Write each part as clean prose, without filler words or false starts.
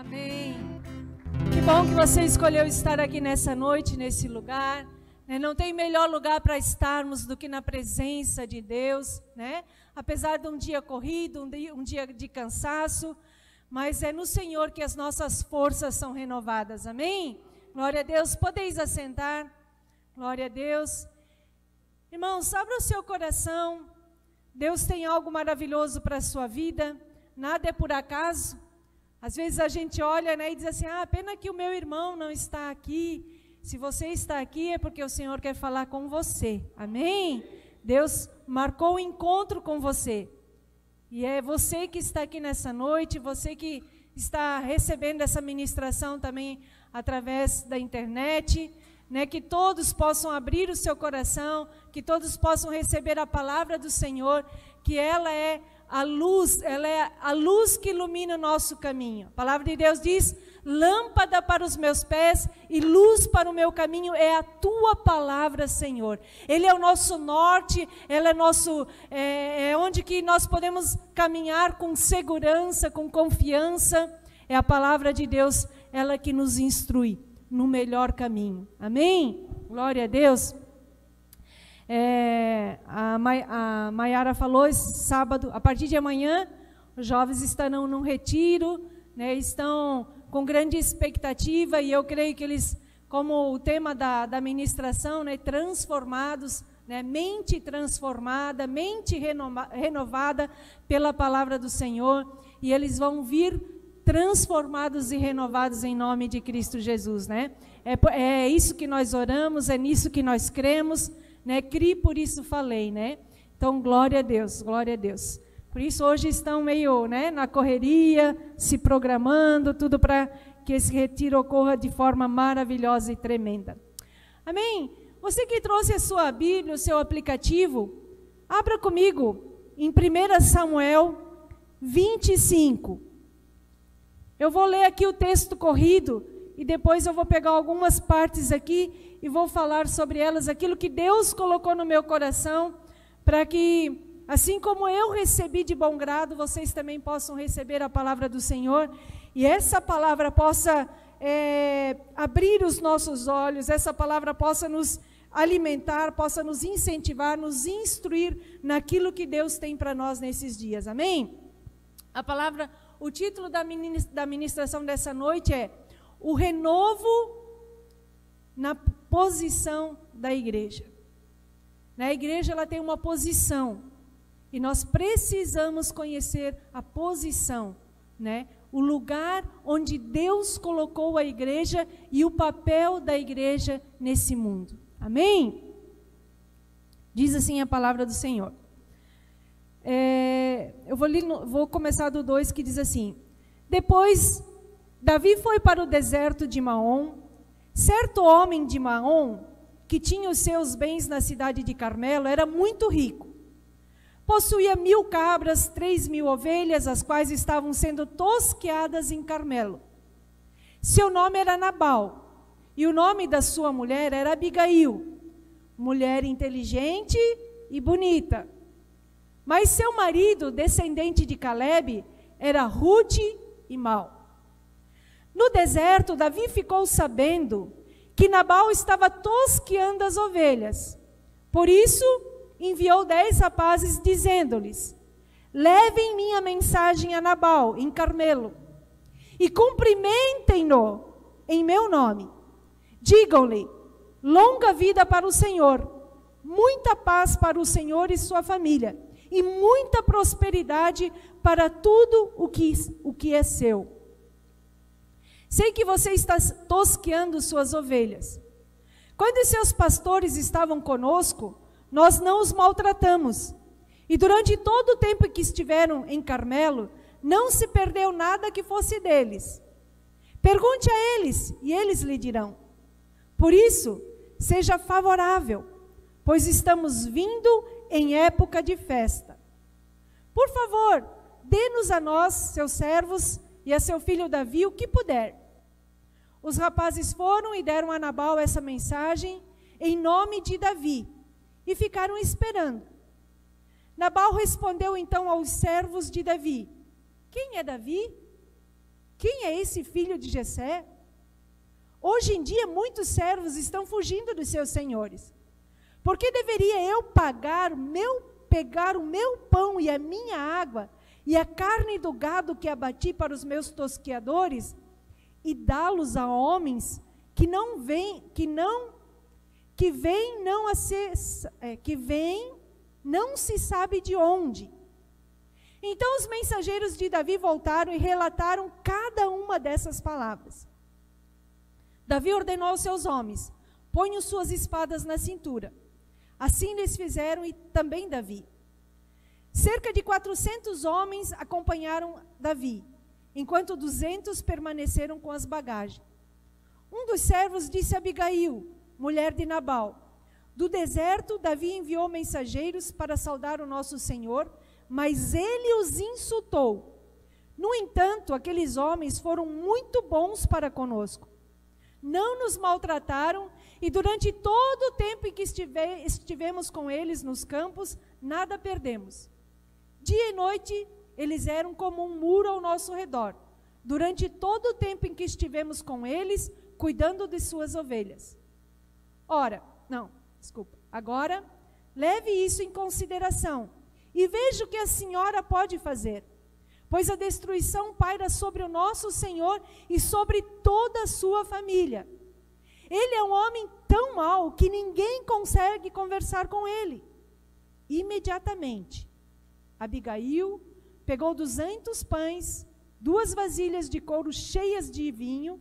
Amém. Que bom que você escolheu estar aqui nessa noite, nesse lugar. Não tem melhor lugar para estarmos do que na presença de Deus, né? Apesar de um dia corrido, um dia de cansaço, mas é no Senhor que as nossas forças são renovadas. Amém? Glória a Deus. Podeis assentar. Glória a Deus. Irmãos, abra o seu coração. Deus tem algo maravilhoso para a sua vida. Nada é por acaso. Às vezes a gente olha, né, e diz assim, pena que o meu irmão não está aqui. Se você está aqui é porque o Senhor quer falar com você. Amém? Deus marcou o encontro com você. E é você que está aqui nessa noite, você que está recebendo essa ministração também através da internet, né, que todos possam abrir o seu coração, que todos possam receber a palavra do Senhor, que ela é a luz que ilumina o nosso caminho. A palavra de Deus diz, lâmpada para os meus pés e luz para o meu caminho é a tua palavra, Senhor. Ele é o nosso norte, ela é onde que nós podemos caminhar com segurança, com confiança. É a palavra de Deus, ela que nos instrui no melhor caminho. Amém? Glória a Deus. A Maiara falou esse sábado, a partir de amanhã, os jovens estarão num retiro, né, estão com grande expectativa, e eu creio que eles, como o tema da ministração, né, transformados, né, mente transformada, mente renovada pela palavra do Senhor, e eles vão vir transformados e renovados em nome de Cristo Jesus, né? É isso que nós oramos, é nisso que nós cremos, né? Criei, por isso falei, né? Então, glória a Deus, glória a Deus. Por isso, hoje estão meio, né, na correria, se programando, tudo para que esse retiro ocorra de forma maravilhosa e tremenda. Amém? Você que trouxe a sua Bíblia, o seu aplicativo, abra comigo em 1 Samuel 25. Eu vou ler aqui o texto corrido e depois eu vou pegar algumas partes aqui e vou falar sobre elas, aquilo que Deus colocou no meu coração, para que, assim como eu recebi de bom grado, vocês também possam receber a palavra do Senhor, e essa palavra possa abrir os nossos olhos, essa palavra possa nos alimentar, possa nos incentivar, nos instruir naquilo que Deus tem para nós nesses dias. Amém? O título da ministração dessa noite é o renovo na posição da igreja. Na igreja ela tem uma posição, e nós precisamos conhecer a posição, né? O lugar onde Deus colocou a igreja e o papel da igreja nesse mundo. Amém? Diz assim a palavra do Senhor. Eu vou começar do 2, que diz assim: Depois, Davi foi para o deserto de Maom. Certo homem de Maom, que tinha os seus bens na cidade de Carmelo, era muito rico. Possuía 1000 cabras, 3000 ovelhas, as quais estavam sendo tosqueadas em Carmelo. Seu nome era Nabal, e o nome da sua mulher era Abigail, mulher inteligente e bonita. Mas seu marido, descendente de Calebe, era rude e mau. No deserto, Davi ficou sabendo que Nabal estava tosqueando as ovelhas. Por isso, enviou 10 rapazes, dizendo-lhes: levem minha mensagem a Nabal, em Carmelo, e cumprimentem-no em meu nome. Digam-lhe: longa vida para o Senhor, muita paz para o Senhor e sua família, e muita prosperidade para tudo o que é seu. Sei que você está tosqueando suas ovelhas. Quando seus pastores estavam conosco, nós não os maltratamos. E durante todo o tempo que estiveram em Carmelo, não se perdeu nada que fosse deles. Pergunte a eles, e eles lhe dirão. Por isso, seja favorável, pois estamos vindo em época de festa. Por favor, dê-nos a nós, seus servos, e a seu filho Davi o que puder. Os rapazes foram e deram a Nabal essa mensagem em nome de Davi, e ficaram esperando. Nabal respondeu então aos servos de Davi: quem é Davi? Quem é esse filho de Jessé? Hoje em dia, muitos servos estão fugindo dos seus senhores. Por que deveria eu pegar o meu pão e a minha água e a carne do gado que abati para os meus tosqueadores e dá-los a homens que vêm não se sabe de onde? Então os mensageiros de Davi voltaram e relataram cada uma dessas palavras. Davi ordenou aos seus homens: ponham suas espadas na cintura. Assim eles fizeram, e também Davi. Cerca de 400 homens acompanharam Davi, enquanto 200 permaneceram com as bagagens. Um dos servos disse a Abigail, mulher de Nabal: do deserto Davi enviou mensageiros para saudar o nosso Senhor, mas ele os insultou. No entanto, aqueles homens foram muito bons para conosco. Não nos maltrataram, e durante todo o tempo em que estivemos com eles nos campos, nada perdemos. Dia e noite, eles eram como um muro ao nosso redor, durante todo o tempo em que estivemos com eles, cuidando de suas ovelhas. Agora, leve isso em consideração, e veja o que a senhora pode fazer, pois a destruição paira sobre o nosso Senhor e sobre toda a sua família. Ele é um homem tão mau que ninguém consegue conversar com ele. Imediatamente, Abigail pegou 200 pães, 2 vasilhas de couro cheias de vinho,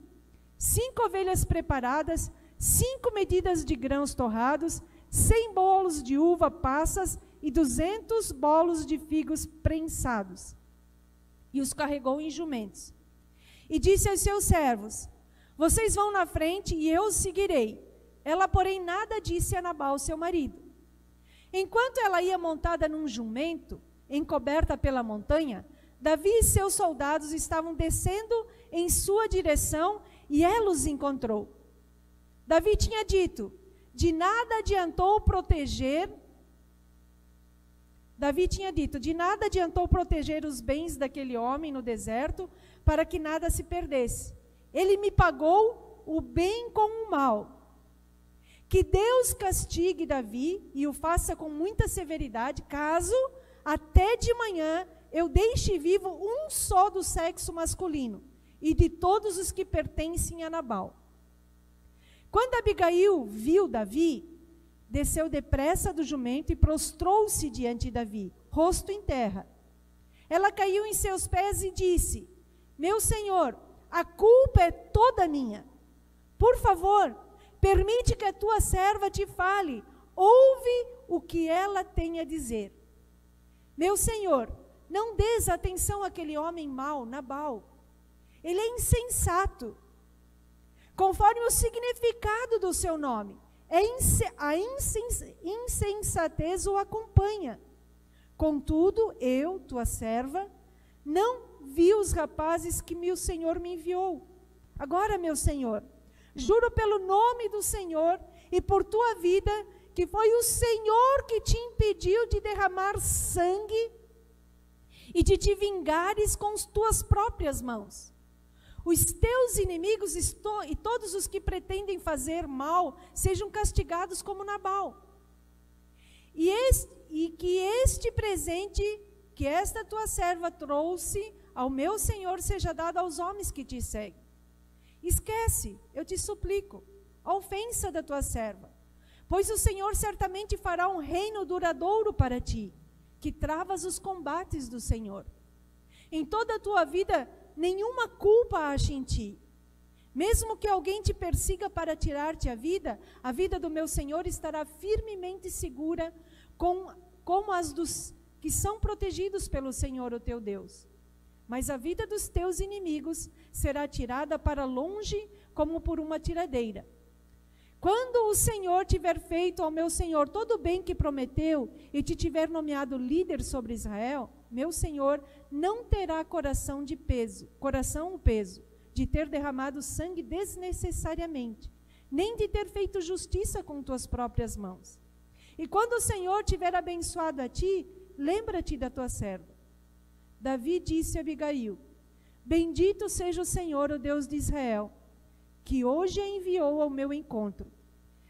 5 ovelhas preparadas, 5 medidas de grãos torrados, 100 bolos de uva passas e 200 bolos de figos prensados. E os carregou em jumentos. E disse aos seus servos: vocês vão na frente e eu os seguirei. Ela, porém, nada disse a Nabal, seu marido. Enquanto ela ia montada num jumento, encoberta pela montanha, Davi e seus soldados estavam descendo em sua direção e ela os encontrou. Davi tinha dito: de nada adiantou proteger os bens daquele homem no deserto, para que nada se perdesse. Ele me pagou o bem com o mal. Que Deus castigue Davi e o faça com muita severidade, caso até de manhã eu deixe vivo um só do sexo masculino, e de todos os que pertencem a Nabal. Quando Abigail viu Davi, desceu depressa do jumento e prostrou-se diante de Davi, rosto em terra. Ela caiu em seus pés e disse: meu senhor, a culpa é toda minha. Por favor, permite que a tua serva te fale. Ouve o que ela tem a dizer. Meu senhor, não des atenção àquele homem mau, Nabal. Ele é insensato. Conforme o significado do seu nome, a insensatez o acompanha. Contudo, eu, tua serva, não vi os rapazes que meu senhor me enviou. Agora, meu senhor, juro pelo nome do Senhor e por tua vida, que foi o Senhor que te impediu de derramar sangue e de te vingares com as tuas próprias mãos. Os teus inimigos e todos os que pretendem fazer mal sejam castigados como Nabal. E que este presente que esta tua serva trouxe ao meu senhor seja dado aos homens que te seguem. Esquece, eu te suplico, a ofensa da tua serva, pois o Senhor certamente fará um reino duradouro para ti, que travas os combates do Senhor. Em toda a tua vida, nenhuma culpa ache em ti. Mesmo que alguém te persiga para tirar-te a vida do meu Senhor estará firmemente segura, como as dos que são protegidos pelo Senhor, o teu Deus. Mas a vida dos teus inimigos será tirada para longe, como por uma tiradeira. Quando o Senhor tiver feito ao meu Senhor todo o bem que prometeu, e te tiver nomeado líder sobre Israel, meu Senhor não terá coração o peso, de ter derramado sangue desnecessariamente, nem de ter feito justiça com tuas próprias mãos. E quando o Senhor tiver abençoado a ti, lembra-te da tua serva. Davi disse a Abigail: Bendito seja o Senhor, o Deus de Israel, que hoje a enviou ao meu encontro.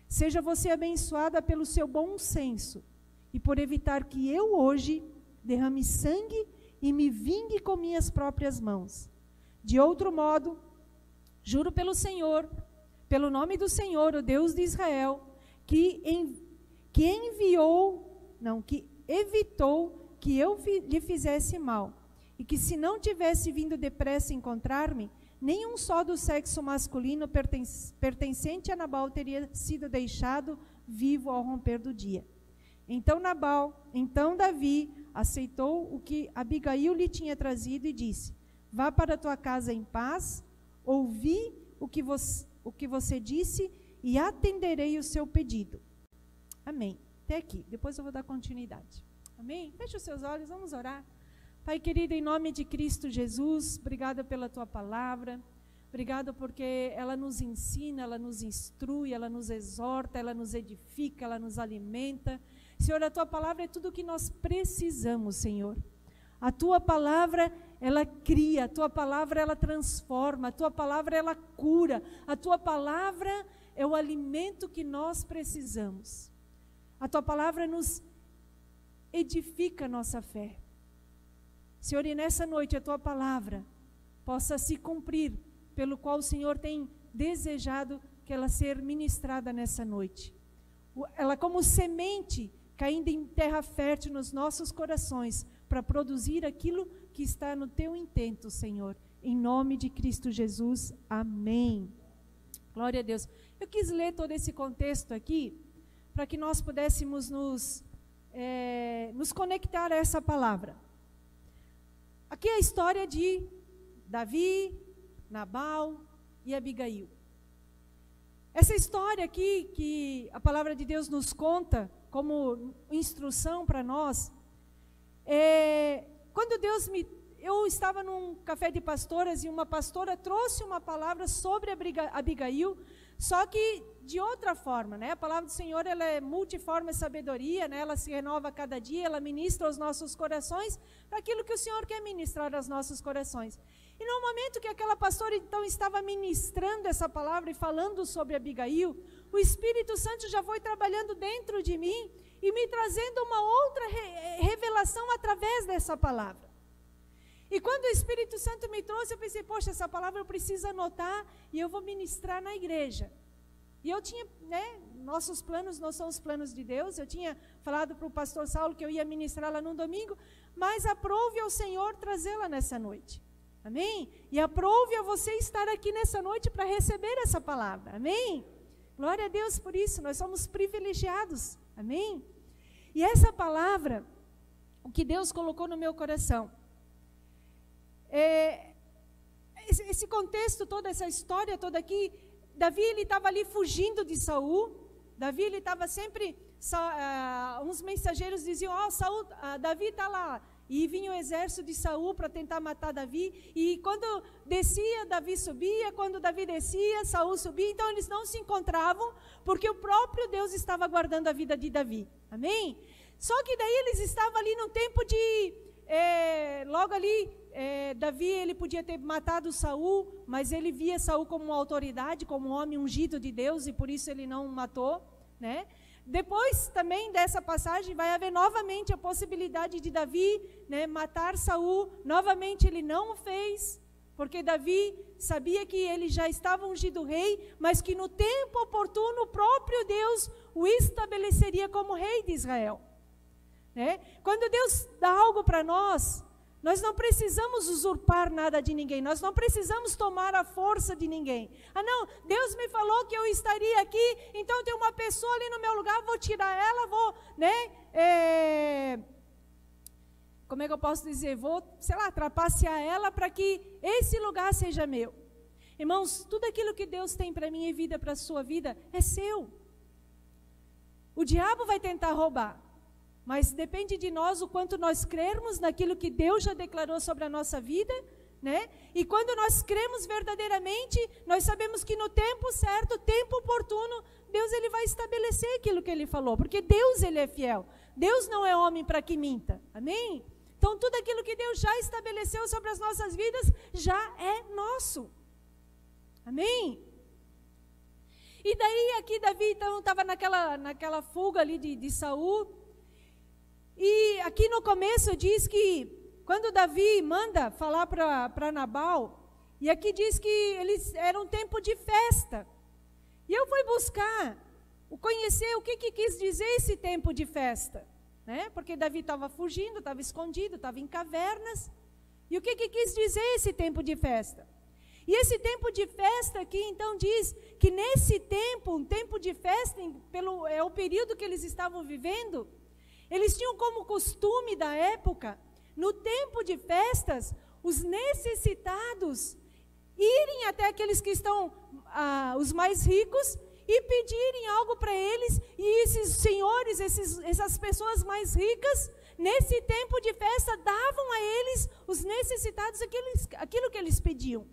Seja você abençoada pelo seu bom senso e por evitar que eu hoje derrame sangue e me vingue com minhas próprias mãos. De outro modo, juro pelo Senhor, pelo nome do Senhor, o Deus de Israel, que evitou que eu lhe fizesse mal, e que se não tivesse vindo depressa encontrar-me, nenhum só do sexo masculino pertencente a Nabal teria sido deixado vivo ao romper do dia. Então Davi aceitou o que Abigail lhe tinha trazido e disse: vá para a tua casa em paz, ouvi o que você disse e atenderei o seu pedido. Amém. Até aqui. Depois eu vou dar continuidade. Amém? Feche os seus olhos, vamos orar. Pai querido, em nome de Cristo Jesus, obrigada pela tua palavra. Obrigada porque ela nos ensina, ela nos instrui, ela nos exorta, ela nos edifica, ela nos alimenta. Senhor, a tua palavra é tudo o que nós precisamos, Senhor. A tua palavra, ela cria, a tua palavra, ela transforma, a tua palavra, ela cura, a tua palavra é o alimento que nós precisamos. A tua palavra nos edifica a nossa fé. Senhor, e nessa noite a tua palavra possa se cumprir, pelo qual o Senhor tem desejado que ela seja ministrada nessa noite. Ela como semente caindo em terra fértil nos nossos corações, para produzir aquilo que está no teu intento, Senhor. Em nome de Cristo Jesus, amém. Glória a Deus. Eu quis ler todo esse contexto aqui, para que nós pudéssemos nos conectar a essa palavra. Aqui é a história de Davi, Nabal e Abigail. Essa história aqui, que a palavra de Deus nos conta, como instrução para nós, quando eu estava num café de pastoras e uma pastora trouxe uma palavra sobre Abigail, só que de outra forma, né? A palavra do Senhor, ela é multiforme sabedoria, né? Ela se renova a cada dia, ela ministra aos nossos corações para aquilo que o Senhor quer ministrar aos nossos corações. E no momento que aquela pastora então estava ministrando essa palavra e falando sobre Abigail, o Espírito Santo já foi trabalhando dentro de mim e me trazendo uma outra revelação através dessa palavra. E quando o Espírito Santo me trouxe, eu pensei, poxa, essa palavra eu preciso anotar e eu vou ministrar na igreja. E eu tinha, nossos planos não são os planos de Deus, eu tinha falado para o pastor Saulo que eu ia ministrá-la num domingo, mas aprove ao Senhor trazê-la nessa noite. Amém? E aprove a você estar aqui nessa noite para receber essa palavra. Amém? Glória a Deus por isso, nós somos privilegiados. Amém? E essa palavra, o que Deus colocou no meu coração, esse contexto todo, essa história toda aqui, Davi, ele estava ali fugindo de Saul. Davi, ele estava sempre, uns mensageiros diziam, Davi está lá, e vinha o exército de Saul para tentar matar Davi, e quando descia, Davi subia, quando Davi descia, Saul subia, então eles não se encontravam, porque o próprio Deus estava guardando a vida de Davi, amém? Só que daí eles estavam ali num tempo de, logo ali, Davi, ele podia ter matado Saul, mas ele via Saul como uma autoridade, como um homem ungido de Deus, e por isso ele não matou, né? Depois também dessa passagem vai haver novamente a possibilidade de Davi, matar Saul. Novamente ele não o fez, porque Davi sabia que ele já estava ungido rei, mas que no tempo oportuno o próprio Deus o estabeleceria como rei de Israel. Quando Deus dá algo para nós não precisamos usurpar nada de ninguém, nós não precisamos tomar a força de ninguém. Não, Deus me falou que eu estaria aqui, então tem uma pessoa ali no meu lugar, vou tirar ela, como é que eu posso dizer? Vou, trapacear ela para que esse lugar seja meu. Irmãos, tudo aquilo que Deus tem para minha vida, para a sua vida, é seu. O diabo vai tentar roubar. Mas depende de nós o quanto nós crermos naquilo que Deus já declarou sobre a nossa vida, E quando nós cremos verdadeiramente, nós sabemos que no tempo certo, tempo oportuno, Deus ele vai estabelecer aquilo que ele falou, porque Deus ele é fiel. Deus não é homem para que minta, amém? Então, tudo aquilo que Deus já estabeleceu sobre as nossas vidas já é nosso. Amém? E daí aqui Davi então estava naquela fuga ali de Saul. E aqui no começo diz que quando Davi manda falar para Nabal, e aqui diz que era um tempo de festa. E eu fui buscar, conhecer o que quis dizer esse tempo de festa. Né? Porque Davi estava fugindo, estava escondido, estava em cavernas. E o que quis dizer esse tempo de festa? E esse tempo de festa aqui, então, diz que nesse tempo, um tempo de festa, é o período que eles estavam vivendo, eles tinham como costume da época, no tempo de festas, os necessitados irem até aqueles que estão, os mais ricos, e pedirem algo para eles, e esses senhores, essas pessoas mais ricas, nesse tempo de festa, davam a eles, os necessitados, aquilo que eles pediam.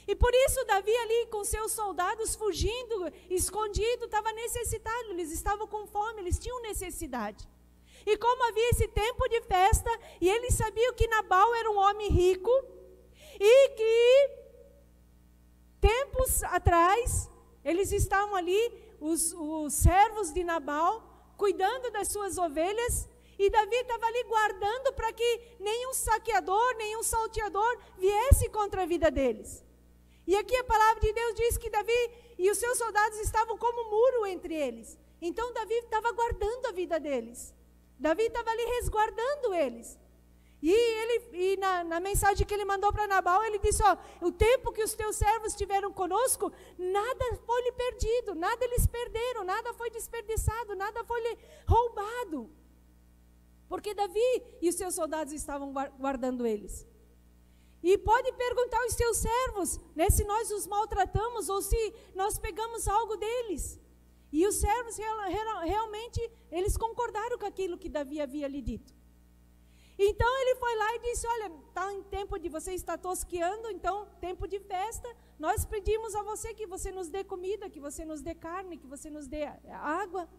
E por isso Davi ali com seus soldados fugindo, escondido, estava necessitado, eles estavam com fome, eles tinham necessidade. E como havia esse tempo de festa, e eles sabiam que Nabal era um homem rico, e que tempos atrás, eles estavam ali, os servos de Nabal, cuidando das suas ovelhas, e Davi estava ali guardando para que nenhum saqueador, nenhum salteador viesse contra a vida deles. E aqui a palavra de Deus diz que Davi e os seus soldados estavam como muro entre eles. Então Davi estava guardando a vida deles. Davi estava ali resguardando eles. E na mensagem que ele mandou para Nabal, ele disse, o tempo que os teus servos estiveram conosco, nada foi lhe perdido, nada eles perderam, nada foi desperdiçado, nada foi lhe roubado. Porque Davi e os seus soldados estavam guardando eles. E pode perguntar aos seus servos, né, se nós os maltratamos ou se nós pegamos algo deles. E os servos realmente, eles concordaram com aquilo que Davi havia lhe dito. Então ele foi lá e disse, olha, está em tempo de você estar tosqueando, então tempo de festa, nós pedimos a você que você nos dê comida, que você nos dê carne, que você nos dê água.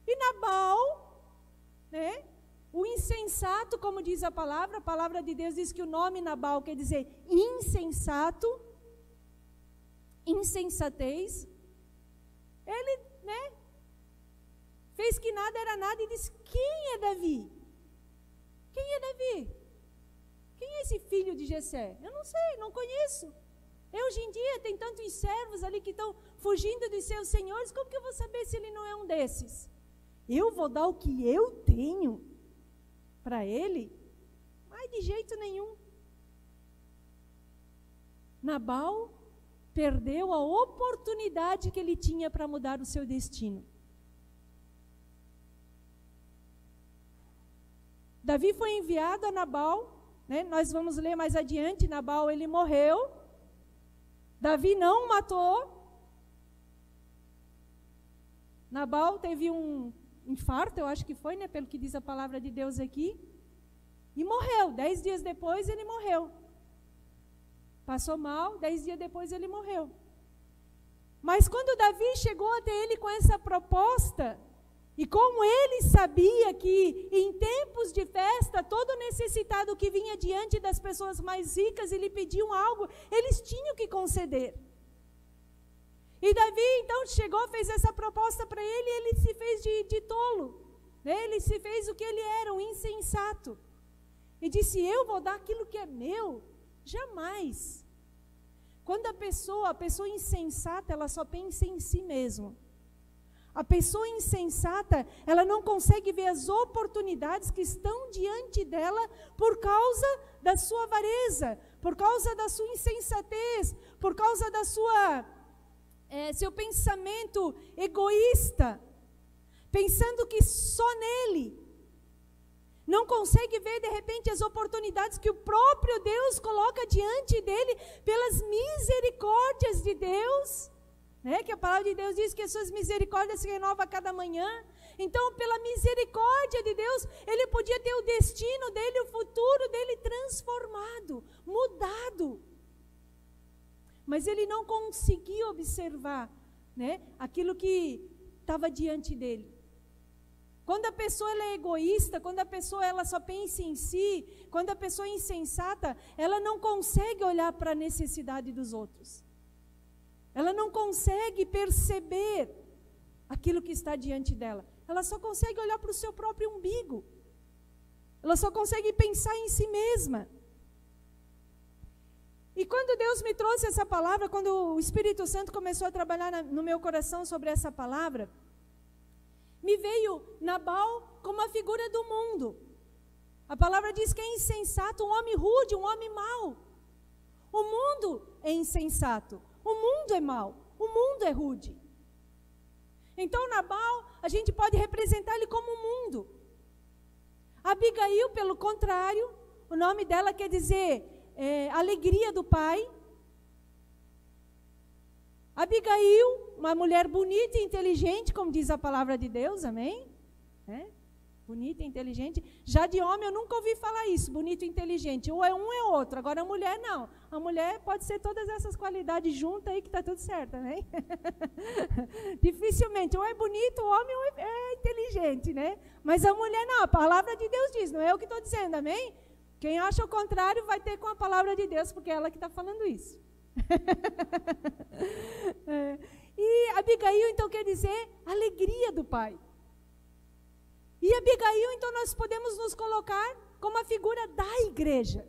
E Nabal, né, o insensato, como diz a palavra de Deus diz que o nome Nabal quer dizer insensato, insensatez. Ele, né, fez que nada era nada e disse, quem é Davi? Quem é Davi? Quem é esse filho de Jessé? Eu não sei, não conheço. Hoje em dia tem tantos servos ali que estão fugindo dos seus senhores, como que eu vou saber se ele não é um desses? Eu vou dar o que eu tenho para ele? Mas de jeito nenhum. Nabal perdeu a oportunidade que ele tinha para mudar o seu destino. Davi foi enviado a Nabal, né? Nós vamos ler mais adiante, Nabal ele morreu, Davi não o matou, Nabal teve um infarto, eu acho que foi, né? Pelo que diz a palavra de Deus aqui, e morreu, 10 dias depois ele morreu, passou mal, 10 dias depois ele morreu. Mas quando Davi chegou até ele com essa proposta, e como ele sabia que em tempos de festa, todo necessitado que vinha diante das pessoas mais ricas e lhe pediam algo, eles tinham que conceder. E Davi então chegou, fez essa proposta para ele, e ele se fez de tolo. Ele se fez o que ele era, um insensato. E disse, eu vou dar aquilo que é meu? Jamais. Quando a pessoa insensata, ela só pensa em si mesma. A pessoa insensata, ela não consegue ver as oportunidades que estão diante dela por causa da sua avareza, por causa da sua insensatez, por causa da seu pensamento egoísta, pensando que só nele. Não consegue ver, de repente, as oportunidades que o próprio Deus coloca diante dele pelas misericórdias de Deus. Né? Que a palavra de Deus diz que as suas misericórdias se renovam a cada manhã. Então, pela misericórdia de Deus, ele podia ter o destino dele, o futuro dele transformado, mudado. Mas ele não conseguia observar, né, aquilo que estava diante dele. Quando a pessoa ela é egoísta, quando a pessoa ela só pensa em si, quando a pessoa é insensata, ela não consegue olhar para a necessidade dos outros. Ela não consegue perceber aquilo que está diante dela. Ela só consegue olhar para o seu próprio umbigo. Ela só consegue pensar em si mesma. E quando Deus me trouxe essa palavra, quando o Espírito Santo começou a trabalhar no meu coração sobre essa palavra, me veio Nabal como a figura do mundo. A palavra diz que é insensato, um homem rude, um homem mau. O mundo é insensato, o mundo é mau, o mundo é rude. Então Nabal, a gente pode representar ele como o mundo. Abigail, pelo contrário, o nome dela quer dizer alegria do pai. Abigail, uma mulher bonita e inteligente, como diz a palavra de Deus, amém? Bonita e inteligente. Já de homem eu nunca ouvi falar isso, bonito e inteligente. Ou é um ou é outro. Agora a mulher não. A mulher pode ser todas essas qualidades juntas aí que está tudo certo, né? Dificilmente. Ou é bonito, o homem ou é inteligente, né? Mas a mulher não. A palavra de Deus diz, não é eu que estou dizendo, amém? Quem acha o contrário vai ter com a palavra de Deus, porque é ela que está falando isso. E Abigail então quer dizer alegria do pai. E Abigail então nós podemos nos colocar como a figura da igreja.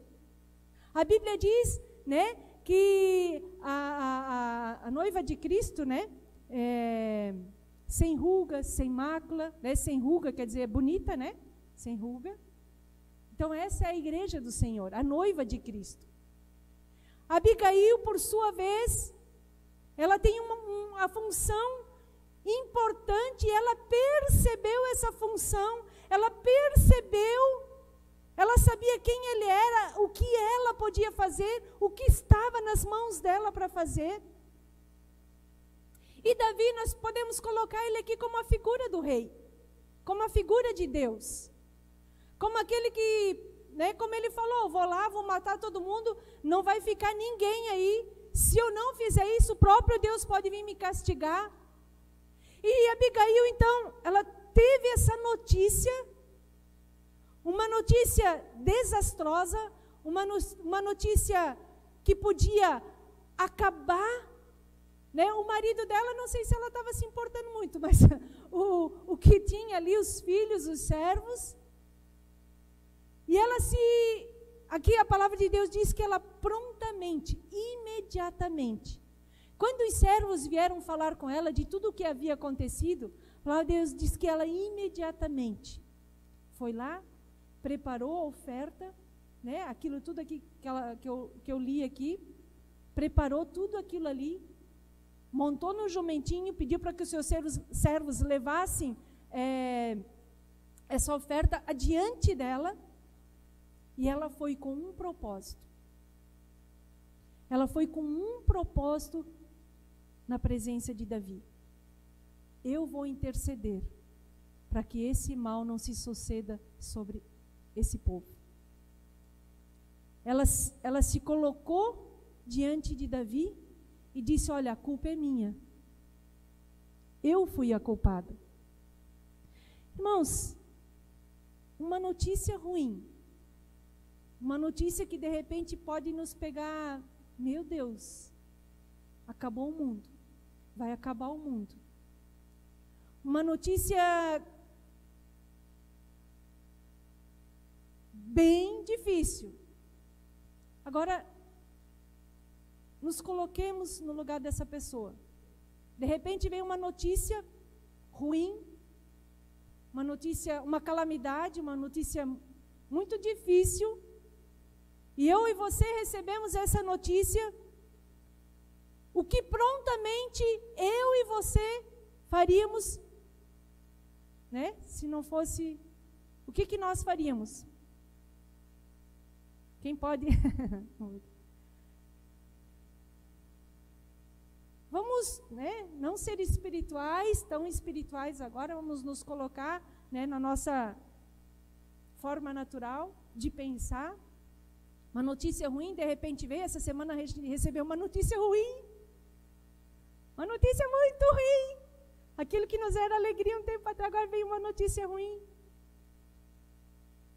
A Bíblia diz, né, que a noiva de Cristo, né, sem ruga, sem mácula, né, sem ruga quer dizer bonita, né, sem ruga. Então essa é a igreja do Senhor, a noiva de Cristo. Abigail, por sua vez, ela tem uma função importante, e ela percebeu essa função, ela percebeu, ela sabia quem ele era, o que ela podia fazer, o que estava nas mãos dela para fazer. E Davi, nós podemos colocar ele aqui como a figura do rei, como a figura de Deus, como aquele que, né, como ele falou, vou lá, vou matar todo mundo, não vai ficar ninguém aí, se eu não fizer isso, o próprio Deus pode vir me castigar. E Abigail, então, ela teve essa notícia, uma notícia desastrosa, uma notícia que podia acabar, né? O marido dela, não sei se ela estava se importando muito, mas o que tinha ali, os filhos, os servos, e ela aqui a palavra de Deus diz que ela prontamente, imediatamente, quando os servos vieram falar com ela de tudo o que havia acontecido, a palavra de Deus diz que ela imediatamente foi lá, preparou a oferta, né, aquilo tudo aqui que eu li aqui, preparou tudo aquilo ali, montou no jumentinho, pediu para que os seus servos levassem essa oferta adiante dela, e ela foi com um propósito. Ela foi com um propósito na presença de Davi. Eu vou interceder para que esse mal não se suceda sobre esse povo. Ela se colocou diante de Davi e disse, olha, a culpa é minha. Eu fui a culpada. Irmãos, uma notícia ruim, uma notícia que de repente pode nos pegar, meu Deus, acabou o mundo, vai acabar o mundo. Uma notícia bem difícil. Agora, nos coloquemos no lugar dessa pessoa. De repente vem uma notícia ruim, uma notícia, uma calamidade, uma notícia muito difícil, e eu e você recebemos essa notícia. O que prontamente eu e você faríamos, né? Se não fosse, o que nós faríamos? Quem pode? Vamos, né, não ser espirituais, tão espirituais agora, vamos nos colocar, né, na nossa forma natural de pensar. Uma notícia ruim, de repente veio, essa semana recebeu uma notícia ruim. Uma notícia muito ruim. Aquilo que nos era alegria um tempo atrás, agora veio uma notícia ruim.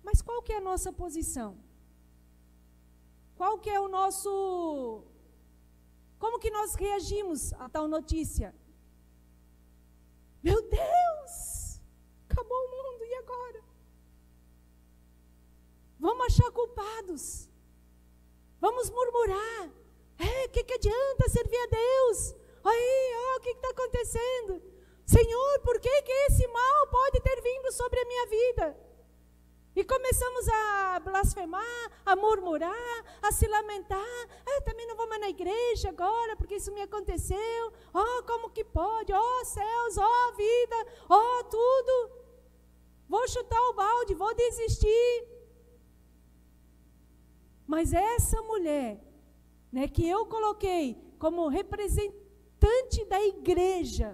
Mas qual que é a nossa posição? Qual que é o nosso... Como que nós reagimos a tal notícia? Meu Deus! Acabou o mundo, e agora? Vamos achar culpados. Vamos murmurar. Que adianta servir a Deus? Aí, o que está acontecendo? Senhor, por que esse mal pode ter vindo sobre a minha vida? E começamos a blasfemar, a murmurar, a se lamentar. Também não vou mais na igreja agora, porque isso me aconteceu. Como que pode? Céus, vida, tudo. Vou chutar o balde, vou desistir. Mas essa mulher, né, que eu coloquei como representante da igreja,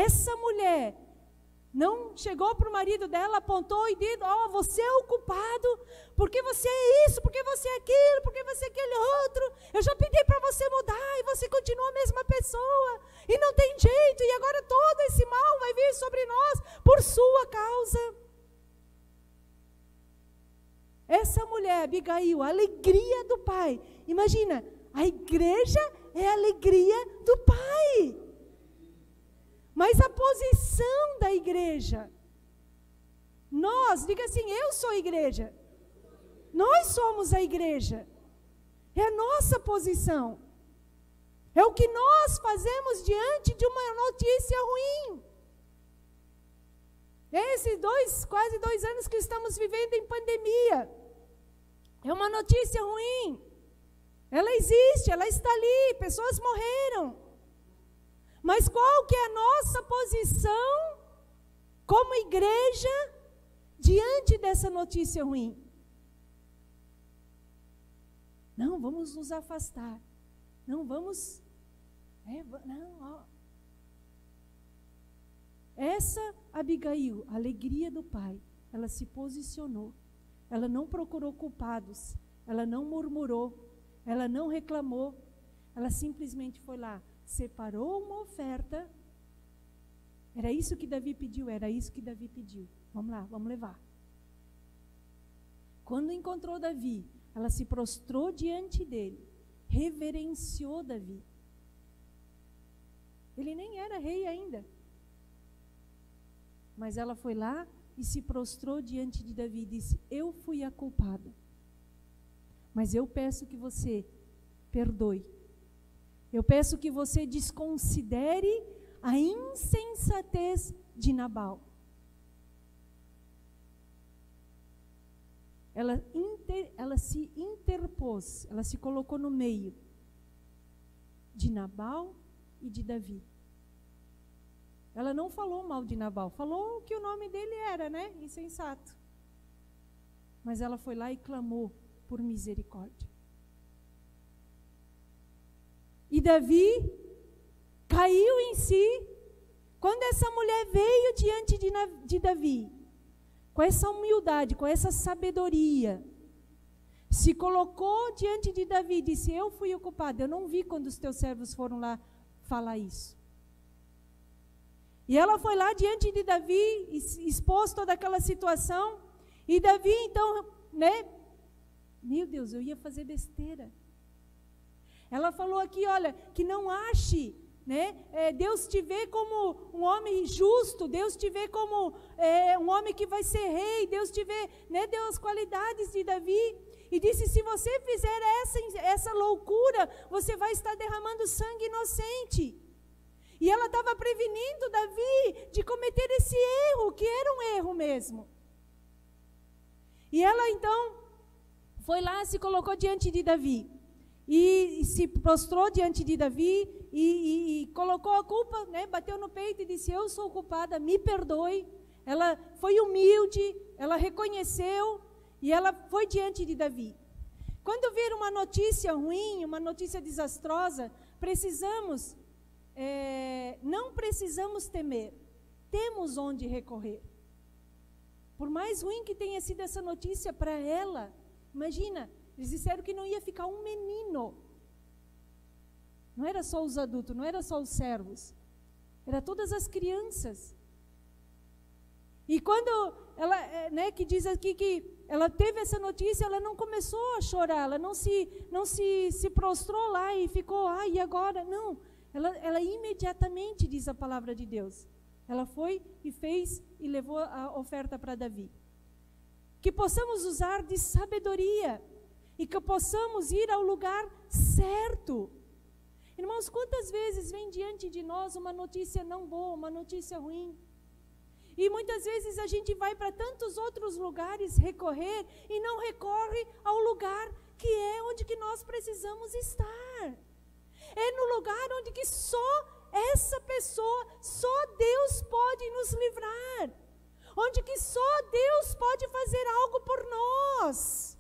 essa mulher não chegou para o marido dela, apontou e disse, você é o culpado, porque você é isso, porque você é aquilo, porque você é aquele outro, eu já pedi para você mudar, e você continua a mesma pessoa, e não tem jeito, e agora todo esse mal vai vir sobre nós, por sua causa. Essa mulher, Abigail, a alegria do pai, imagina, a igreja é a alegria do pai. Mas a posição da igreja, nós, diga assim, eu sou a igreja, nós somos a igreja, é a nossa posição, é o que nós fazemos diante de uma notícia ruim. Esses quase 2 anos que estamos vivendo em pandemia, é uma notícia ruim, ela existe, ela está ali, pessoas morreram. Mas qual que é a nossa posição como igreja diante dessa notícia ruim? Não, vamos nos afastar. Não, vamos... Essa Abigail, a alegria do pai, ela se posicionou. Ela não procurou culpados. Ela não murmurou. Ela não reclamou. Ela simplesmente foi lá. Separou uma oferta. Era isso que Davi pediu, Vamos lá, vamos levar. Quando encontrou Davi, ela se prostrou diante dele, reverenciou Davi. Ele nem era rei ainda. Mas ela foi lá e se prostrou diante de Davi e disse, eu fui a culpada. Mas eu peço que você perdoe. Eu peço que você desconsidere a insensatez de Nabal. Ela se interpôs, ela se colocou no meio de Nabal e de Davi. Ela não falou mal de Nabal, falou que o nome dele era, né? Insensato. Mas ela foi lá e clamou por misericórdia. E Davi caiu em si, quando essa mulher veio diante de Davi, com essa humildade, com essa sabedoria, se colocou diante de Davi e disse, eu fui o culpado, eu não vi quando os teus servos foram lá falar isso. E ela foi lá diante de Davi, expôs toda aquela situação, e Davi então, né, meu Deus, eu ia fazer besteira. Ela falou aqui, olha, que não ache, né, Deus te vê como um homem justo, Deus te vê como um homem que vai ser rei, Deus te vê, né, deu as qualidades de Davi, e disse, se você fizer essa loucura, você vai estar derramando sangue inocente. E ela estava prevenindo Davi de cometer esse erro, que era um erro mesmo. E ela então foi lá, se colocou diante de Davi. E se prostrou diante de Davi e colocou a culpa, né, bateu no peito e disse, eu sou culpada, me perdoe. Ela foi humilde, ela reconheceu e ela foi diante de Davi. Quando vir uma notícia ruim, uma notícia desastrosa, não precisamos temer, temos onde recorrer. Por mais ruim que tenha sido essa notícia para ela, imagina, eles disseram que não ia ficar um menino. Não era só os adultos, não era só os servos. Era todas as crianças. E quando ela, que diz aqui que ela teve essa notícia, ela não começou a chorar, ela não se prostrou lá e ficou, e agora? Não, ela imediatamente, diz a palavra de Deus, ela foi e fez e levou a oferta para Davi. Que possamos usar de sabedoria e que possamos ir ao lugar certo. Irmãos, quantas vezes vem diante de nós uma notícia não boa, uma notícia ruim? E muitas vezes a gente vai para tantos outros lugares recorrer e não recorre ao lugar que é onde que nós precisamos estar. É no lugar onde que só essa pessoa, só Deus pode nos livrar. Onde que só Deus pode fazer algo por nós.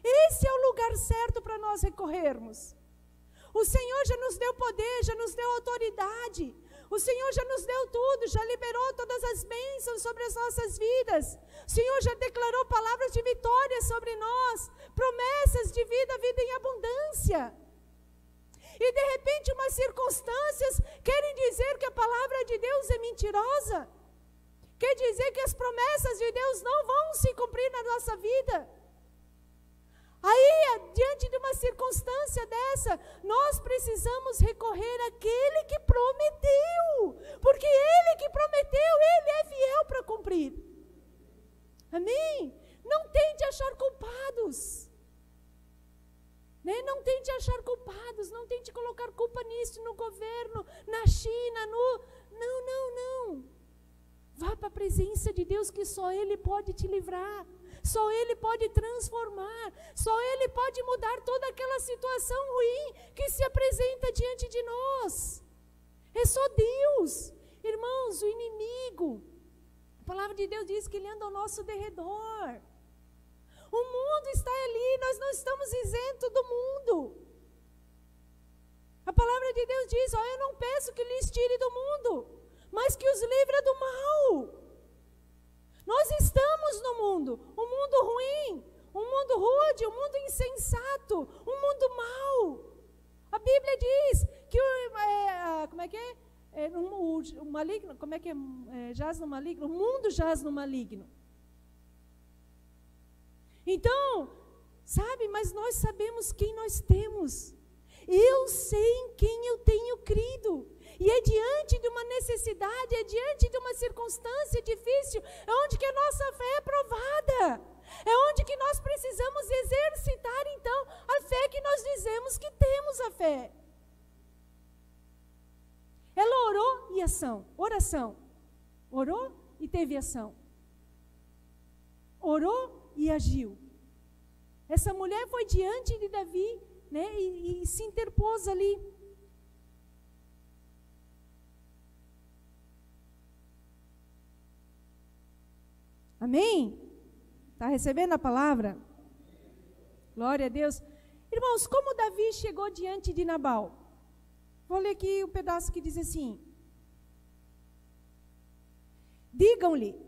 Esse é o lugar certo para nós recorrermos. O Senhor já nos deu poder, já nos deu autoridade. O Senhor já nos deu tudo, já liberou todas as bênçãos sobre as nossas vidas. O Senhor já declarou palavras de vitória sobre nós, promessas de vida, vida em abundância. E de repente umas circunstâncias querem dizer que a palavra de Deus é mentirosa. Quer dizer que as promessas de Deus não vão se cumprir na nossa vida. Aí, diante de uma circunstância dessa, nós precisamos recorrer àquele que prometeu. Porque Ele que prometeu, Ele é fiel para cumprir. Amém? Não tente achar culpados. Não tente achar culpados, não tente colocar culpa nisso, no governo, na China, Não. Vá para a presença de Deus, que só Ele pode te livrar. Só Ele pode transformar, só Ele pode mudar toda aquela situação ruim que se apresenta diante de nós. É só Deus. Irmãos, o inimigo, a palavra de Deus diz que ele anda ao nosso derredor. O mundo está ali, nós não estamos isentos do mundo. A palavra de Deus diz, eu não peço que lhes tire do mundo, mas que os livre do mal. Nós estamos no mundo, um mundo ruim, um mundo rude, um mundo insensato, um mundo mau. A Bíblia diz que o maligno, jaz no maligno, o mundo jaz no maligno. Então, mas nós sabemos quem nós temos. Eu sei em quem eu tenho crido. E é diante de uma necessidade, é diante de uma circunstância difícil, é onde que a nossa fé é provada. É onde que nós precisamos exercitar, então, a fé que nós dizemos que temos a fé. Ela orou e ação, oração. Orou e teve ação. Orou e agiu. Essa mulher foi diante de Davi, e se interpôs ali. Amém? Está recebendo a palavra? Glória a Deus. Irmãos, como Davi chegou diante de Nabal? Vou ler aqui o pedaço que diz assim. Digam-lhe,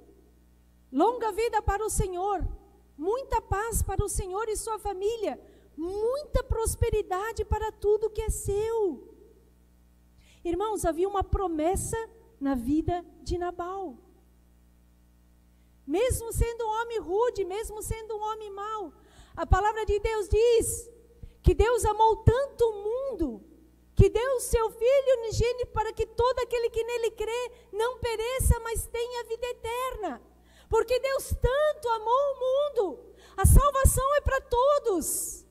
longa vida para o Senhor, muita paz para o Senhor e sua família, muita prosperidade para tudo que é seu. Irmãos, havia uma promessa na vida de Nabal. Mesmo sendo um homem rude, mesmo sendo um homem mau, a palavra de Deus diz que Deus amou tanto o mundo, que deu o seu Filho unigênito para que todo aquele que nele crê não pereça, mas tenha vida eterna. Porque Deus tanto amou o mundo, a salvação é para todos.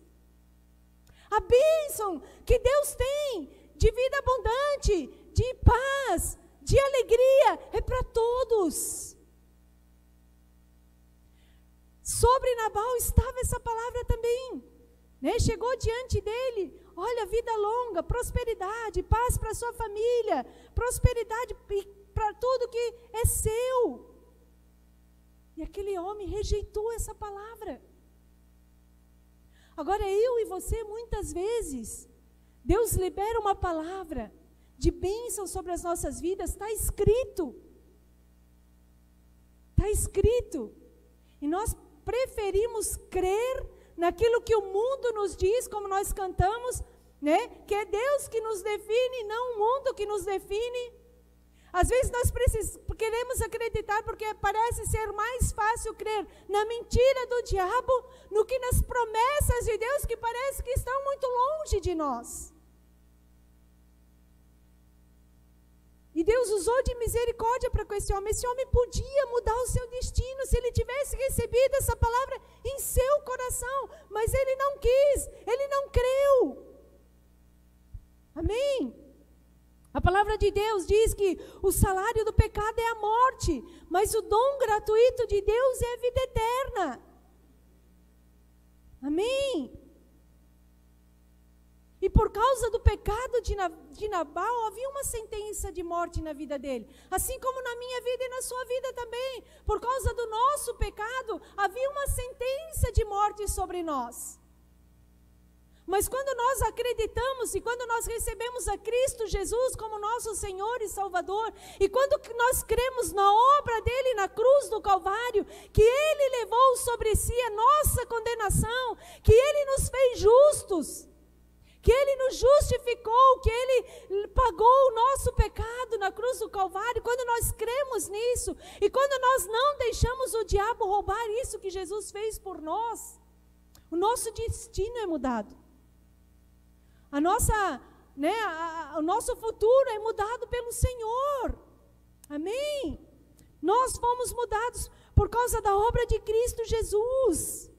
A bênção que Deus tem de vida abundante, de paz, de alegria, é para todos. Sobre Nabal estava essa palavra também, Chegou diante dele, olha, vida longa, prosperidade, paz para sua família, prosperidade para tudo que é seu. E aquele homem rejeitou essa palavra. Agora eu e você, muitas vezes, Deus libera uma palavra de bênção sobre as nossas vidas, está escrito. Está escrito. E nós preferimos crer naquilo que o mundo nos diz, como nós cantamos, que é Deus que nos define, não o mundo que nos define. Às vezes nós queremos acreditar porque parece ser mais fácil crer na mentira do diabo do que nas promessas de Deus que parece que estão muito longe de nós. E Deus usou de misericórdia para com esse homem. Esse homem podia mudar o seu destino se ele tivesse recebido essa palavra em seu coração. Mas ele não quis, ele não creu. Amém? A palavra de Deus diz que o salário do pecado é a morte, mas o dom gratuito de Deus é a vida eterna. Amém? E por causa do pecado de Nabal, havia uma sentença de morte na vida dele. Assim como na minha vida e na sua vida também. Por causa do nosso pecado, havia uma sentença de morte sobre nós. Mas quando nós acreditamos e quando nós recebemos a Cristo Jesus como nosso Senhor e Salvador, e quando nós cremos na obra dele na cruz do Calvário, que ele levou sobre si a nossa condenação, que ele nos fez justos, que ele nos justificou, que ele pagou o nosso pecado na cruz do Calvário, quando nós cremos nisso, e quando nós não deixamos o diabo roubar isso que Jesus fez por nós, o nosso destino é mudado. O nosso futuro é mudado pelo Senhor. Amém? Nós fomos mudados por causa da obra de Cristo Jesus.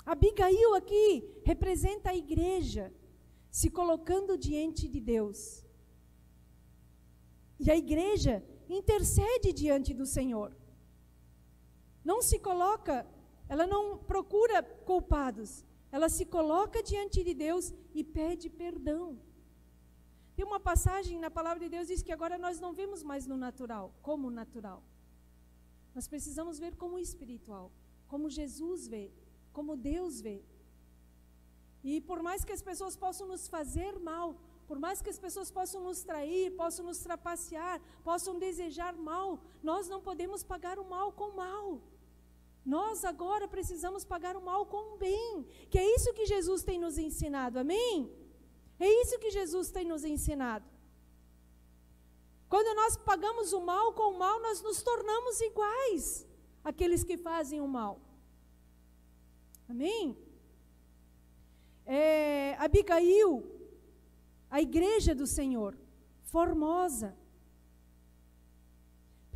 Abigail aqui representa a igreja se colocando diante de Deus. E a igreja intercede diante do Senhor. Não se coloca, ela não procura culpados. Ela se coloca diante de Deus e pede perdão. Tem uma passagem na palavra de Deus que diz que agora nós não vemos mais no natural, como natural. Nós precisamos ver como espiritual, como Jesus vê, como Deus vê. E por mais que as pessoas possam nos fazer mal, por mais que as pessoas possam nos trair, possam nos trapacear, possam desejar mal, nós não podemos pagar o mal com o mal. Nós agora precisamos pagar o mal com o bem, que é isso que Jesus tem nos ensinado, amém? É isso que Jesus tem nos ensinado. Quando nós pagamos o mal com o mal, nós nos tornamos iguais àqueles que fazem o mal. Amém? Abigail, a igreja do Senhor, formosa.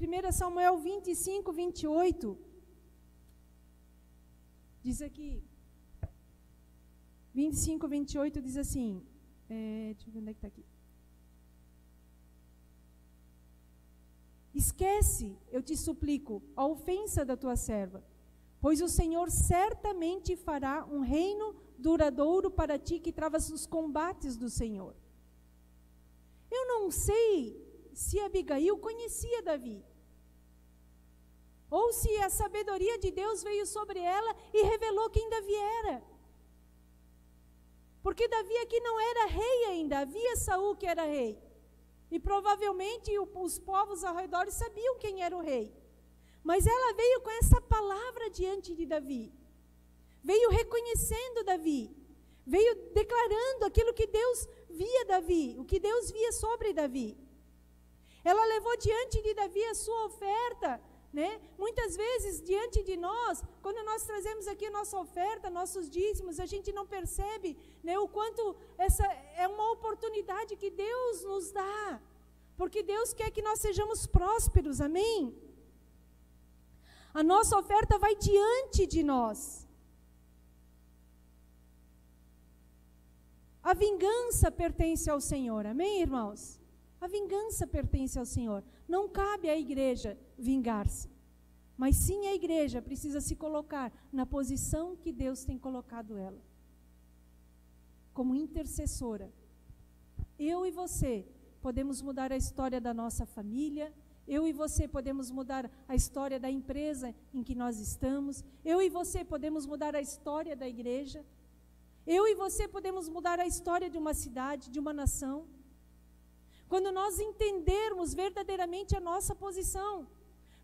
1 Samuel 25, 28, diz aqui, 25, 28 diz assim, deixa eu ver onde é que está aqui. Esquece, eu te suplico, a ofensa da tua serva, pois o Senhor certamente fará um reino duradouro para ti que travas os combates do Senhor. Eu não sei se Abigail conhecia Davi, ou se a sabedoria de Deus veio sobre ela e revelou quem Davi era. Porque Davi aqui não era rei ainda, havia Saul que era rei. E provavelmente os povos ao redor sabiam quem era o rei. Mas ela veio com essa palavra diante de Davi. Veio reconhecendo Davi. Veio declarando aquilo que Deus via Davi, o que Deus via sobre Davi. Ela levou diante de Davi a sua oferta, né? Muitas vezes diante de nós, quando nós trazemos aqui a nossa oferta, nossos dízimos, a gente não percebe, né, o quanto essa é uma oportunidade que Deus nos dá, porque Deus quer que nós sejamos prósperos, amém? A nossa oferta vai diante de nós. A vingança pertence ao Senhor, amém, irmãos? A vingança pertence ao Senhor. Não cabe à igreja vingar-se, mas sim a igreja precisa se colocar na posição que Deus tem colocado ela, como intercessora. Eu e você podemos mudar a história da nossa família, eu e você podemos mudar a história da empresa em que nós estamos, eu e você podemos mudar a história da igreja, eu e você podemos mudar a história de uma cidade, de uma nação. Quando nós entendermos verdadeiramente a nossa posição,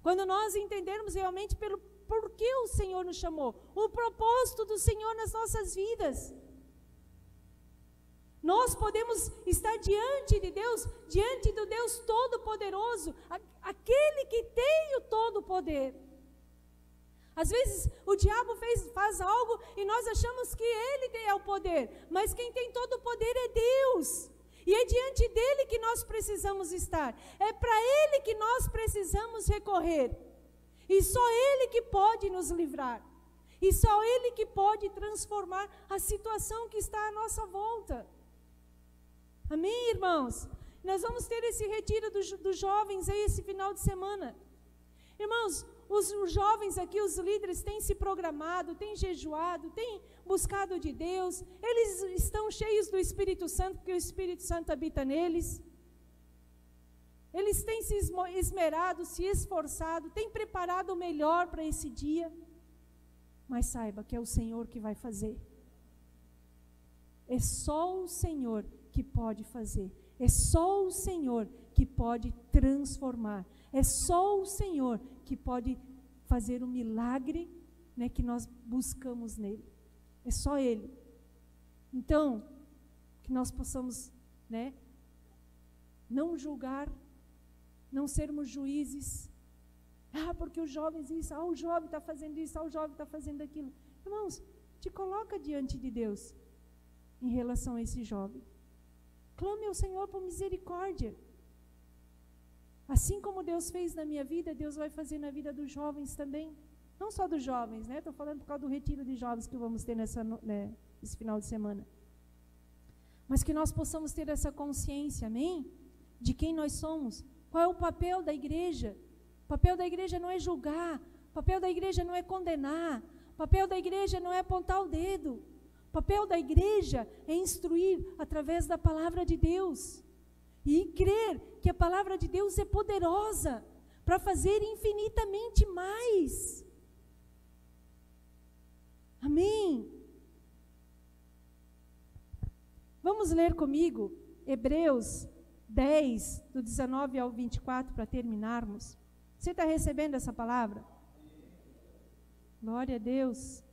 quando nós entendermos realmente por que o Senhor nos chamou, o propósito do Senhor nas nossas vidas. Nós podemos estar diante de Deus, diante do Deus Todo-Poderoso, aquele que tem o todo poder. Às vezes o diabo faz algo e nós achamos que ele é o poder, mas quem tem todo o poder é Deus. E é diante dele que nós precisamos estar, é para ele que nós precisamos recorrer. E só ele que pode nos livrar, e só ele que pode transformar a situação que está à nossa volta. Amém, irmãos? Nós vamos ter esse retiro dos jovens aí esse final de semana. Irmãos, os jovens aqui, os líderes, têm se programado, têm jejuado, têm buscado de Deus. Eles estão cheios do Espírito Santo, porque o Espírito Santo habita neles. Eles têm se esmerado, se esforçado, têm preparado o melhor para esse dia. Mas saiba que é o Senhor que vai fazer. É só o Senhor que pode fazer. É só o Senhor que pode transformar. É só o Senhor que pode fazer o milagre, né, que nós buscamos nele. É só Ele. Então, que nós possamos, né, não julgar, não sermos juízes. Porque os jovens isso, o jovem está fazendo isso, o jovem está fazendo aquilo. Irmãos, te coloca diante de Deus em relação a esse jovem. Clame ao Senhor por misericórdia. Assim como Deus fez na minha vida, Deus vai fazer na vida dos jovens também. Não só dos jovens, né? Estou falando por causa do retiro de jovens que vamos ter esse final de semana. Mas que nós possamos ter essa consciência, amém? De quem nós somos. Qual é o papel da igreja? O papel da igreja não é julgar. O papel da igreja não é condenar. O papel da igreja não é apontar o dedo. O papel da igreja é instruir através da palavra de Deus. E crer que a palavra de Deus é poderosa para fazer infinitamente mais. Amém? Vamos ler comigo Hebreus 10, do 19 ao 24, para terminarmos. Você está recebendo essa palavra? Glória a Deus.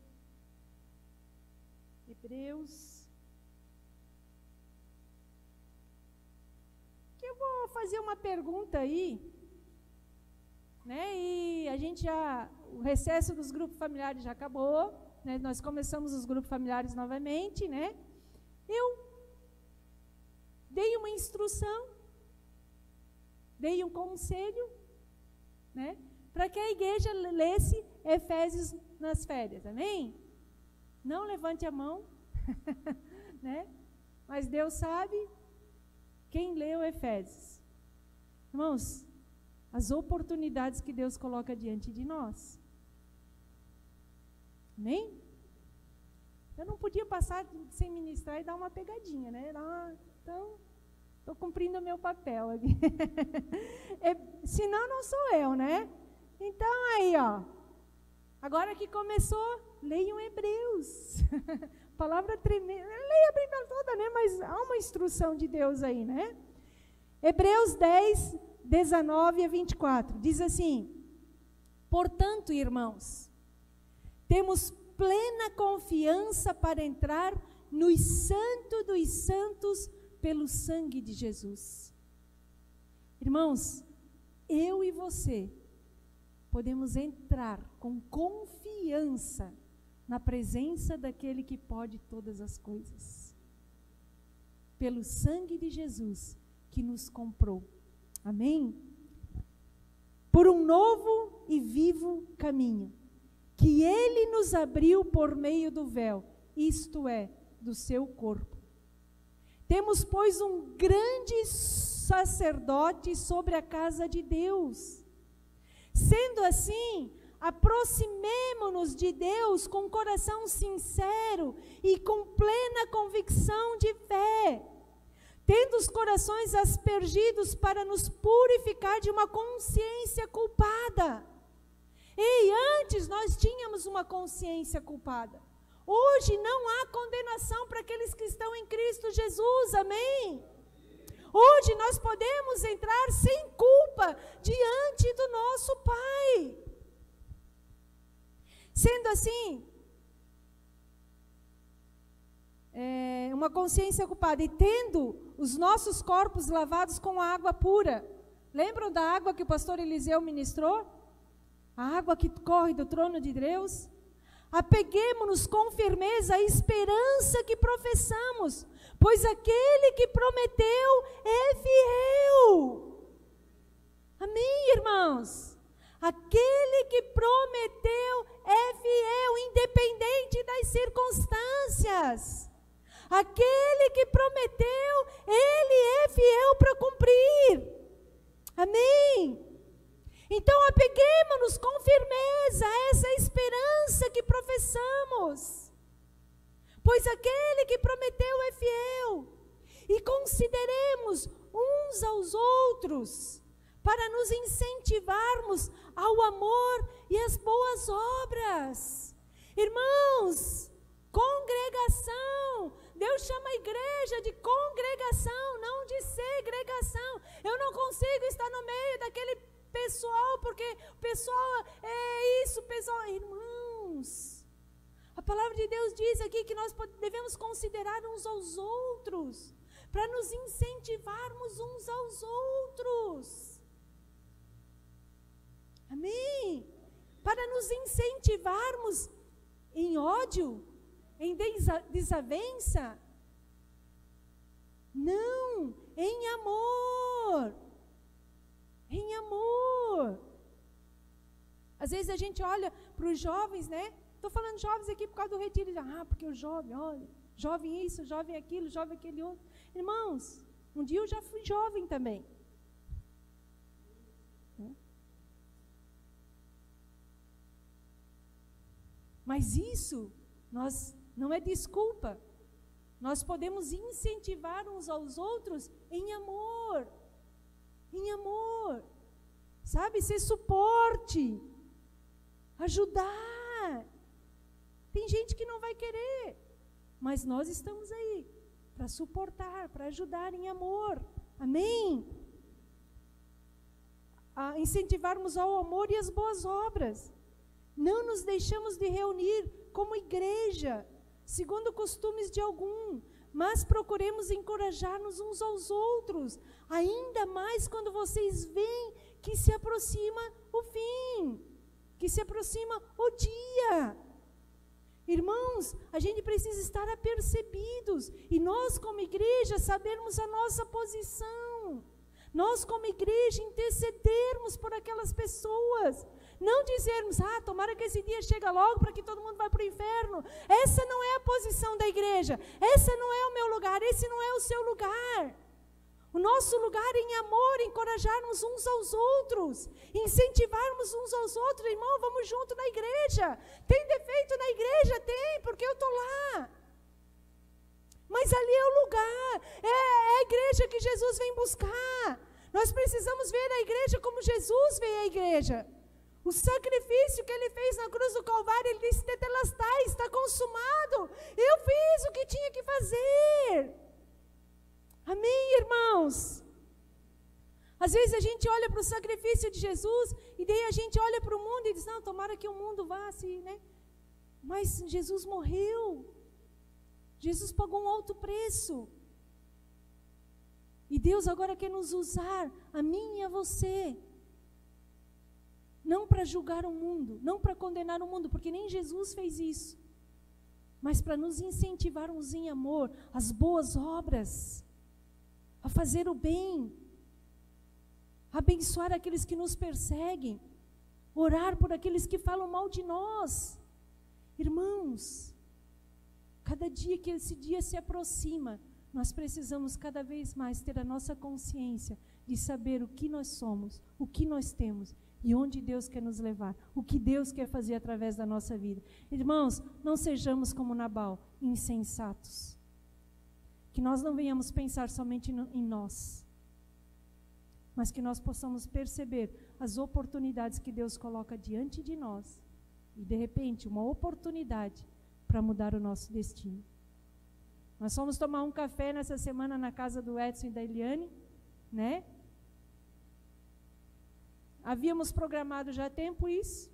Hebreus. Que eu vou fazer uma pergunta aí, né? E a gente o recesso dos grupos familiares já acabou, né? Nós começamos os grupos familiares novamente, né? Eu dei uma instrução, dei um conselho, né? Para que a igreja lesse Efésios nas férias, amém? Não levante a mão, né? Mas Deus sabe quem leu Efésios. Irmãos, as oportunidades que Deus coloca diante de nós. Amém? Eu não podia passar sem ministrar e dar uma pegadinha, né? Então, estou cumprindo o meu papel aqui. Senão não sou eu, né? Então aí, ó. Agora que começou, leiam Hebreus. Palavra tremenda. Leia a Bíblia toda, né? Mas há uma instrução de Deus aí, né? Hebreus 10, 19 a 24. Diz assim: portanto, irmãos, temos plena confiança para entrar no Santo dos Santos pelo sangue de Jesus. Irmãos, eu e você podemos entrar com confiança na presença daquele que pode todas as coisas. Pelo sangue de Jesus que nos comprou. Amém? Por um novo e vivo caminho, que Ele nos abriu por meio do véu, isto é, do seu corpo. Temos, pois, um grande sacerdote sobre a casa de Deus. Sendo assim, aproximemo-nos de Deus com coração sincero e com plena convicção de fé, tendo os corações aspergidos para nos purificar de uma consciência culpada. Ei, antes nós tínhamos uma consciência culpada. Hoje não há condenação para aqueles que estão em Cristo Jesus, amém? Hoje nós podemos entrar sem culpa diante do nosso Pai. Sendo assim, uma consciência culpada e tendo os nossos corpos lavados com a água pura. Lembram da água que o pastor Eliseu ministrou? A água que corre do trono de Deus? Apeguemo-nos com firmeza à esperança que professamos, pois aquele que prometeu é fiel. Amém, irmãos? Aquele que prometeu é fiel, independente das circunstâncias. Aquele que prometeu, ele é fiel para cumprir. Amém? Então, apeguemo-nos com firmeza a essa esperança que professamos, pois aquele que prometeu é fiel. E consideremos uns aos outros, para nos incentivarmos ao amor e às boas obras. Irmãos, congregação, Deus chama a igreja de congregação, não de segregação. Eu não consigo estar no meio daquele pessoal, porque o pessoal é isso, pessoal. Irmãos, a palavra de Deus diz aqui que nós devemos considerar uns aos outros, para nos incentivarmos uns aos outros. Amém? Para nos incentivarmos em ódio, em desavença? Não, em amor. Em amor. Às vezes a gente olha para os jovens, né? Estou falando jovens aqui por causa do retiro. Porque o jovem, olha, jovem isso, jovem aquilo, jovem aquele outro. Irmãos, um dia eu já fui jovem também. Mas isso não é desculpa. Nós podemos incentivar uns aos outros em amor. Em amor. Sabe? Ser suporte. Ajudar. Tem gente que não vai querer. Mas nós estamos aí para suportar, para ajudar em amor. Amém? A incentivarmos ao amor e às boas obras. Não nos deixamos de reunir como igreja, segundo costumes de algum, mas procuremos encorajar-nos uns aos outros, ainda mais quando vocês veem que se aproxima o fim, que se aproxima o dia. Irmãos, a gente precisa estar apercebidos, e nós como igreja sabermos a nossa posição, nós como igreja intercedermos por aquelas pessoas, não dizermos, tomara que esse dia chegue logo para que todo mundo vá para o inferno. Essa não é a posição da igreja, essa não é o meu lugar, esse não é o seu lugar. O nosso lugar é em amor, encorajarmos uns aos outros, incentivarmos uns aos outros. Irmão, vamos junto na igreja. Tem defeito na igreja? Tem, porque eu estou lá. Mas ali é o lugar, é a igreja que Jesus vem buscar. Nós precisamos ver a igreja como Jesus vê a igreja. O sacrifício que ele fez na cruz do Calvário, ele disse, tetelestai, está consumado. Eu fiz o que tinha que fazer. Amém, irmãos? Às vezes a gente olha para o sacrifício de Jesus, e daí a gente olha para o mundo e diz, não, tomara que o mundo vá assim, né? Mas Jesus morreu. Jesus pagou um alto preço. E Deus agora quer nos usar, a mim e a você, não para julgar o mundo, não para condenar o mundo, porque nem Jesus fez isso, mas para nos incentivarmos em amor, as boas obras, a fazer o bem, a abençoar aqueles que nos perseguem, orar por aqueles que falam mal de nós. Irmãos, cada dia que esse dia se aproxima, nós precisamos cada vez mais ter a nossa consciência de saber o que nós somos, o que nós temos, e onde Deus quer nos levar, o que Deus quer fazer através da nossa vida. Irmãos, não sejamos como Nabal, insensatos. Que nós não venhamos pensar somente em nós, mas que nós possamos perceber as oportunidades que Deus coloca diante de nós, e de repente uma oportunidade para mudar o nosso destino. Nós fomos tomar um café nessa semana na casa do Edson e da Eliane, né? Havíamos programado já há tempo isso,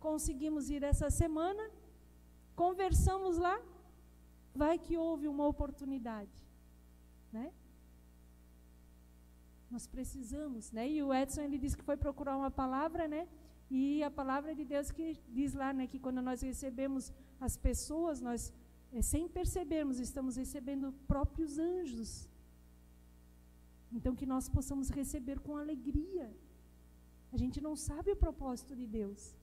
conseguimos ir essa semana, conversamos lá, Vai que houve uma oportunidade, né? Nós precisamos, né? E o Edson, ele disse que foi procurar uma palavra, né? E a palavra de Deus que diz lá, né, que quando nós recebemos as pessoas, nós, sem percebermos, estamos recebendo próprios anjos. Então, que nós possamos receber com alegria. A gente não sabe o propósito de Deus,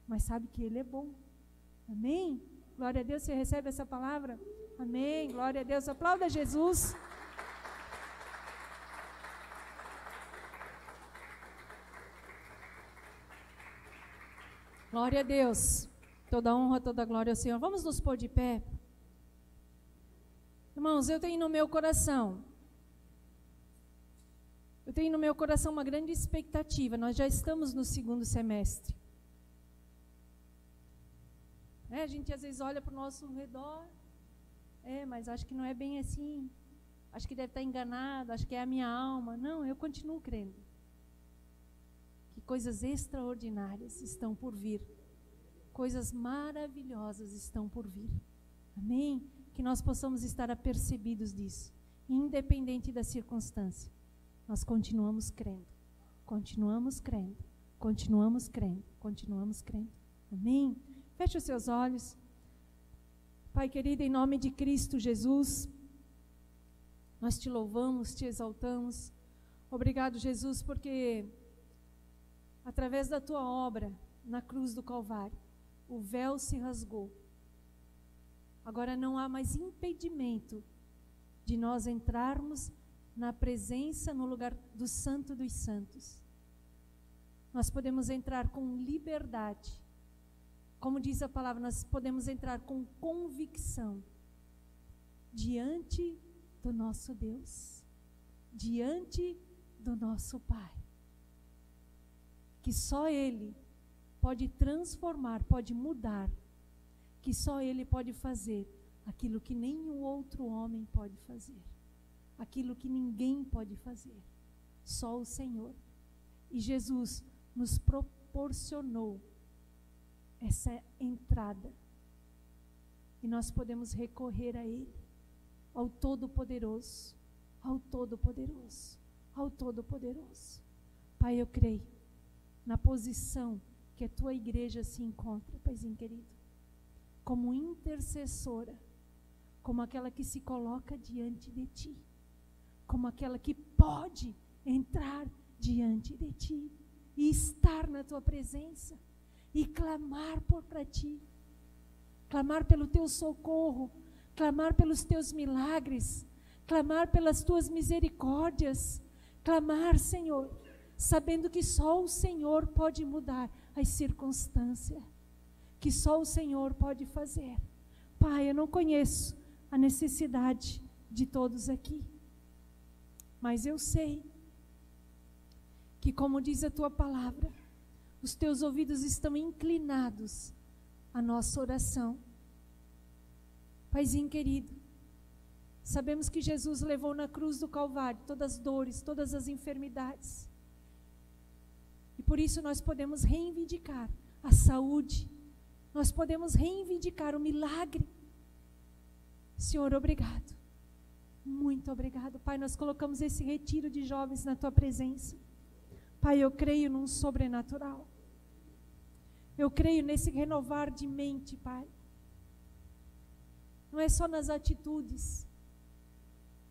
mas sabe que Ele é bom. Amém? Glória a Deus, você recebe essa palavra? Amém, glória a Deus, aplauda Jesus. Glória a Deus, toda honra, toda glória ao Senhor. Vamos nos pôr de pé. Irmãos, eu tenho no meu coração uma grande expectativa. Nós já estamos no segundo semestre. A gente às vezes olha para o nosso redor, mas acho que não é bem assim. Acho que deve estar enganado, acho que é a minha alma. Não, eu continuo crendo que coisas extraordinárias estão por vir. Coisas maravilhosas estão por vir. Amém? Que nós possamos estar apercebidos disso. Independente da circunstância. Nós continuamos crendo. Continuamos crendo. Continuamos crendo. Continuamos crendo. Amém? Feche os seus olhos. Pai querido, em nome de Cristo Jesus, nós te louvamos, te exaltamos. Obrigado, Jesus, porque através da tua obra na cruz do Calvário, o véu se rasgou. Agora não há mais impedimento de nós entrarmos na presença, no lugar do Santo dos Santos. Nós podemos entrar com liberdade. Como diz a palavra, nós podemos entrar com convicção diante do nosso Deus, diante do nosso Pai. Que só Ele pode transformar, pode mudar, que só Ele pode fazer aquilo que nenhum outro homem pode fazer, aquilo que ninguém pode fazer, só o Senhor. E Jesus nos proporcionou essa entrada, e nós podemos recorrer a Ele, ao Todo-Poderoso, ao Todo-Poderoso, ao Todo-Poderoso. Pai, eu creio na posição que a tua igreja se encontra, Paizinho querido, como intercessora, como aquela que se coloca diante de ti, como aquela que pode entrar diante de ti e estar na tua presença e clamar para ti, clamar pelo teu socorro, clamar pelos teus milagres, clamar pelas tuas misericórdias, clamar, Senhor, sabendo que só o Senhor pode mudar as circunstâncias, que só o Senhor pode fazer. Pai, eu não conheço a necessidade de todos aqui, mas eu sei que, como diz a tua palavra, os teus ouvidos estão inclinados à nossa oração. Paizinho querido, sabemos que Jesus levou na cruz do Calvário todas as dores, todas as enfermidades. E por isso nós podemos reivindicar a saúde, nós podemos reivindicar o milagre. Senhor, obrigado, muito obrigado. Pai, nós colocamos esse retiro de jovens na tua presença. Pai, eu creio num sobrenatural, eu creio nesse renovar de mente, Pai. Não é só nas atitudes,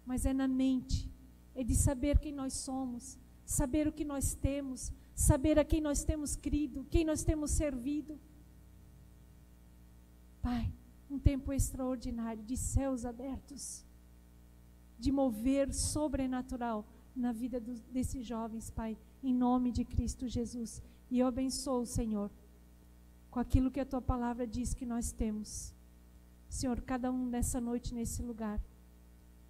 mas é na mente, é de saber quem nós somos, saber o que nós temos, saber a quem nós temos crido, quem nós temos servido. Pai, um tempo extraordinário de céus abertos, de mover sobrenatural na vida desses jovens, Pai, em nome de Cristo Jesus. E eu abençoo, Senhor, com aquilo que a tua palavra diz que nós temos. Senhor, cada um nessa noite, nesse lugar.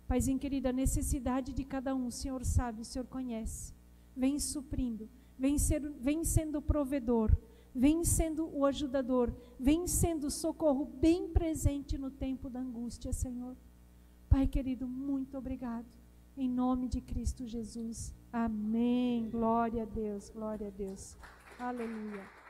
Paizinho querido, a necessidade de cada um, o Senhor sabe, o Senhor conhece. Vem suprindo, vem sendo o provedor, vem sendo o ajudador, vem sendo o socorro bem presente no tempo da angústia, Senhor. Pai querido, muito obrigado. Em nome de Cristo Jesus. Amém. Glória a Deus, glória a Deus. Aleluia.